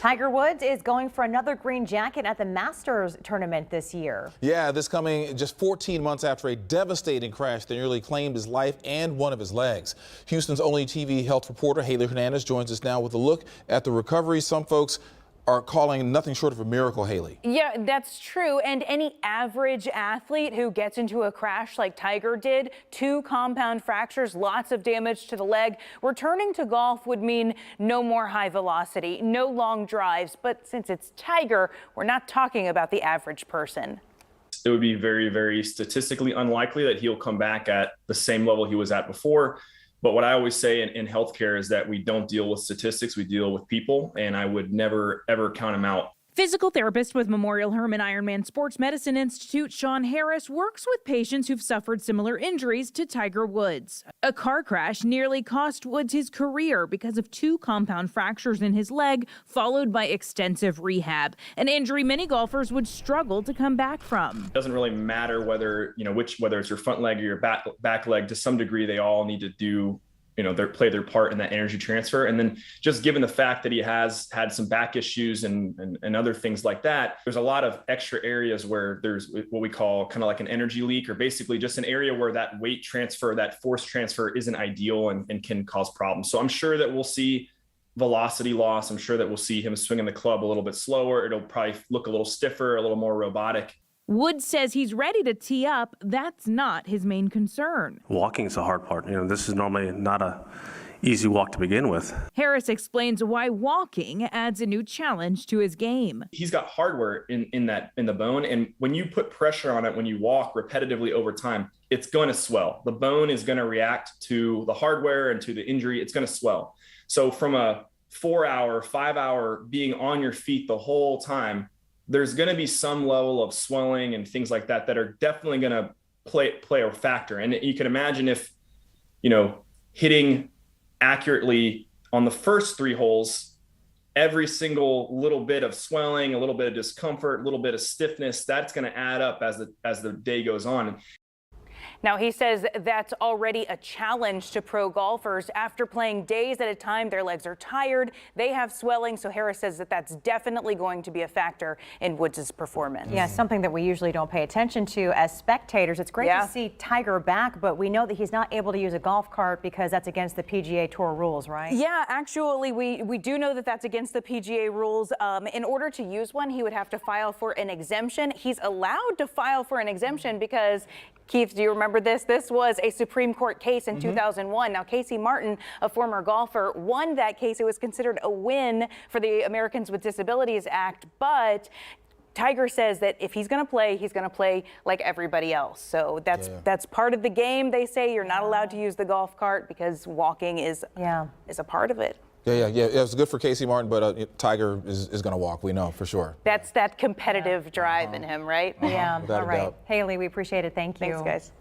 Tiger Woods is going for another green jacket at the Masters tournament this year. Yeah, this coming just 14 months after a devastating crash that nearly claimed his life and one of his legs. Houston's only TV health reporter Haley Hernandez joins us now with a look at the recovery. Some folks are calling nothing short of a miracle, Haley. Yeah, that's true. And any average athlete who gets into a crash like Tiger did, 2 compound fractures, lots of damage to the leg, returning to golf would mean no more high velocity, no long drives. But since it's Tiger, we're not talking about the average person. It would be very, very statistically unlikely that he'll come back at the same level he was at before. But what I always say in healthcare is that we don't deal with statistics, we deal with people, and I would never, ever count him out. Physical therapist with Memorial Hermann Ironman Sports Medicine Institute, Sean Harris, works with patients who've suffered similar injuries to Tiger Woods. A car crash nearly cost Woods his career because of 2 compound fractures in his leg, followed by extensive rehab, an injury many golfers would struggle to come back from. It doesn't really matter whether it's your front leg or your back leg. To some degree, they all need to do play their part in that energy transfer. And then just given the fact that he has had some back issues and other things like that, there's a lot of extra areas where there's what we call kind of like an energy leak, or basically just an area where that weight transfer, that force transfer isn't ideal and can cause problems. So I'm sure that we'll see velocity loss. I'm sure that we'll see him swinging the club a little bit slower. It'll probably look a little stiffer, a little more robotic. Woods says he's ready to tee up. That's not his main concern. Walking is the hard part. This is normally not a easy walk to begin with. Harris explains why walking adds a new challenge to his game. He's got hardware in the bone, and when you put pressure on it, when you walk repetitively over time, it's going to swell. The bone is going to react to the hardware and to the injury. It's going to swell. So from a 4-hour, 5-hour being on your feet the whole time, there's going to be some level of swelling and things like that are definitely going to play a factor. And you can imagine if, hitting accurately on the first 3 holes, every single little bit of swelling, a little bit of discomfort, a little bit of stiffness, that's going to add up as the day goes on. Now, he says that's already a challenge to pro golfers. After playing days at a time, their legs are tired, they have swelling. So Harris says that that's definitely going to be a factor in Woods' performance. Yeah, something that we usually don't pay attention to as spectators. It's great to see Tiger back, but we know that he's not able to use a golf cart because that's against the PGA Tour rules, right? Yeah, actually, we do know that that's against the PGA rules. In order to use one, he would have to file for an exemption. He's allowed to file for an exemption because, Keith, do you remember this? This was a Supreme Court case in 2001. Now, Casey Martin, a former golfer, won that case. It was considered a win for the Americans with Disabilities Act, but Tiger says that if he's going to play like everybody else. So that's part of the game. They say you're not allowed to use the golf cart because walking is a part of it. Yeah. It was good for Casey Martin, but Tiger is going to walk. We know for sure. That's that competitive drive in him, right? Yeah. Without All a right. doubt. Haley, we appreciate it. Thank you. Thanks, guys.